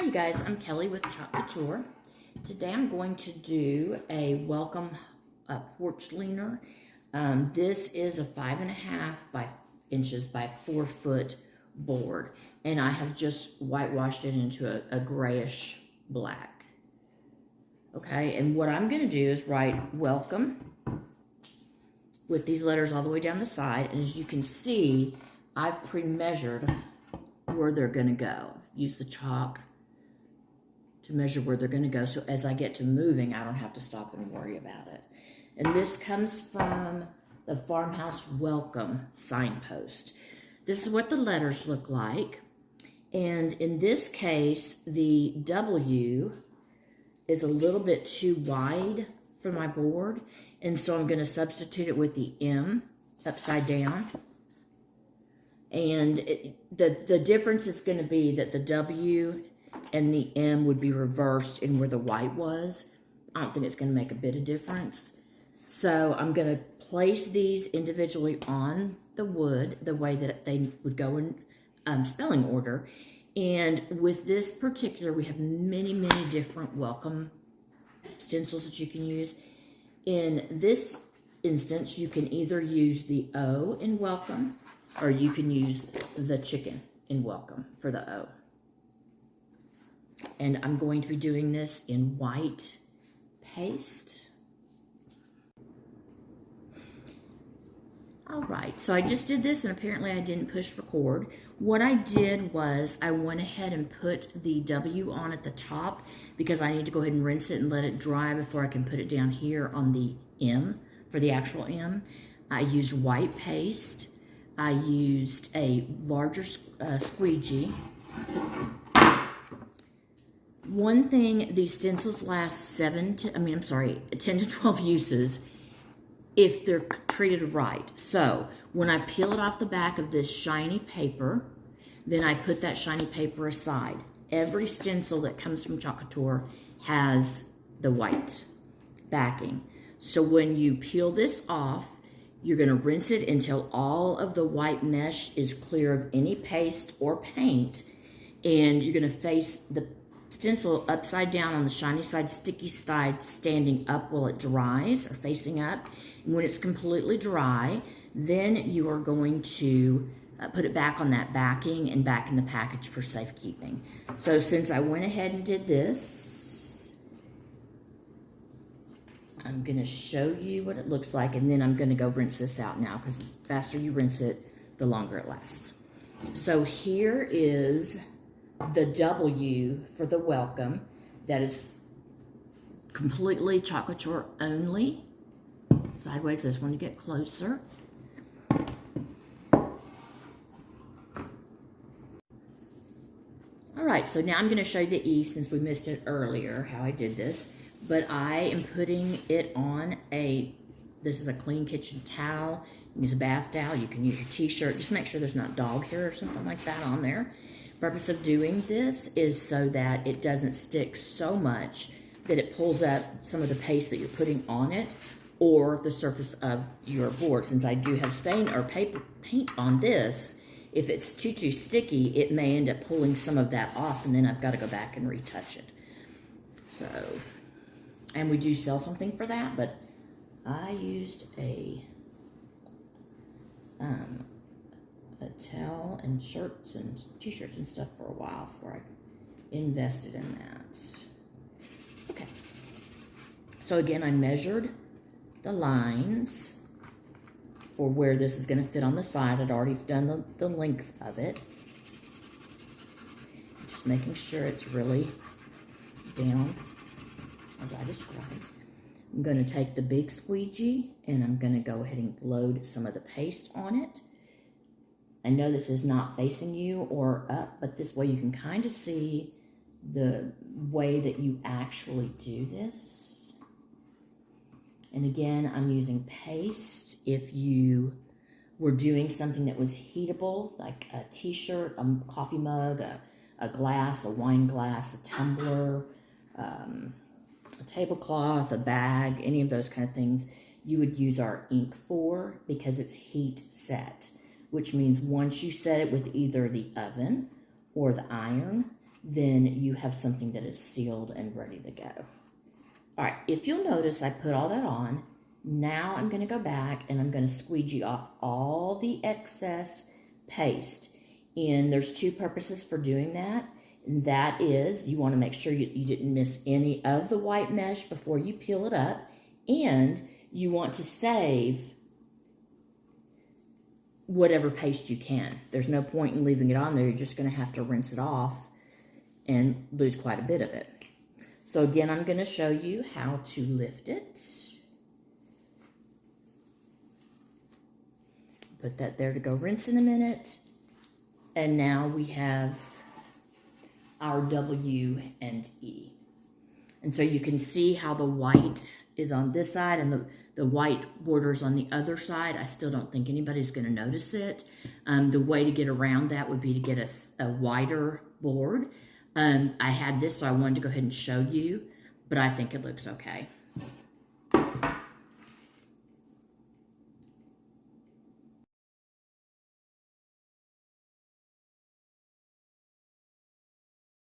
Hi you guys, I'm Kelly with Chalk Couture. Today I'm going to do a welcome porch leaner. This is a 5.5 inches by 4 foot board, and I have just whitewashed it into a grayish black. Okay, and what I'm going to do is write welcome with these letters all the way down the side, and as you can see, I've pre-measured where they're going to go. Use the chalk to measure where they're going to go, so as I get to moving, I don't have to stop and worry about it. And this comes from the Farmhouse Welcome signpost. This is what the letters look like, and in this case, the W is a little bit too wide for my board, and so I'm going to substitute it with the M upside down. And the difference is going to be that the W and the M would be reversed in where the white was. I don't think it's going to make a bit of difference. So I'm going to place these individually on the wood the way that they would go in spelling order. And with this particular, we have many, many different welcome stencils that you can use. In this instance, you can either use the O in welcome, or you can use the chicken in welcome for the O. And I'm going to be doing this in white paste. All right, so I just did this, and apparently I didn't push record. What I did was I went ahead and put the W on at the top because I need to go ahead and rinse it and let it dry before I can put it down here on the M for the actual M. I used white paste. I used a larger squeegee. One thing, these stencils last 10 to 12 uses if they're treated right. So when I peel it off the back of this shiny paper, then I put that shiny paper aside. Every stencil that comes from Chalk Couture has the white backing. So when you peel this off, you're going to rinse it until all of the white mesh is clear of any paste or paint, and you're going to face the stencil upside down on the shiny side, sticky side, standing up while it dries, or facing up. And when it's completely dry, then you are going to put it back on that backing and back in the package for safekeeping. So since I went ahead and did this, I'm going to show you what it looks like, and then I'm going to go rinse this out now, because the faster you rinse it, the longer it lasts. So here is the W for the welcome. That is completely Chalk Couture only. Sideways, this one to get closer. All right, so now I'm going to show you the E, since we missed it earlier, how I did this. But I am putting it on this is a clean kitchen towel. You can use a bath towel, you can use your t-shirt. Just make sure there's not dog hair or something like that on there. The purpose of doing this is so that it doesn't stick so much that it pulls up some of the paste that you're putting on it or the surface of your board. Since I do have stain or paint on this, if it's too sticky, it may end up pulling some of that off, and then I've got to go back and retouch it. So, and we do sell something for that, but I used a towel and shirts and t-shirts and stuff for a while before I invested in that. Okay. So again, I measured the lines for where this is going to fit on the side. I'd already done the length of it. Just making sure it's really down as I described. I'm going to take the big squeegee, and I'm going to go ahead and load some of the paste on it. I know this is not facing you or up, but this way you can kind of see the way that you actually do this. And again, I'm using paste. If you were doing something that was heatable, like a t-shirt, a coffee mug, a glass, a wine glass, a tumbler, a tablecloth, a bag, any of those kind of things, you would use our ink for, because it's heat set, which means once you set it with either the oven or the iron, then you have something that is sealed and ready to go. All right, if you'll notice, I put all that on. Now I'm going to go back and I'm going to squeegee off all the excess paste. And there's two purposes for doing that. And that is, you want to make sure you didn't miss any of the white mesh before you peel it up. And you want to save whatever paste you can. There's no point in leaving it on there. You're just going to have to rinse it off and lose quite a bit of it. So again, I'm going to show you how to lift it. Put that there to go rinse in a minute. And now we have our W and E. And so you can see how the white is on this side and the white border's on the other side. I still don't think anybody's going to notice it. The way to get around that would be to get a wider board. I had this, so I wanted to go ahead and show you, but I think it looks okay.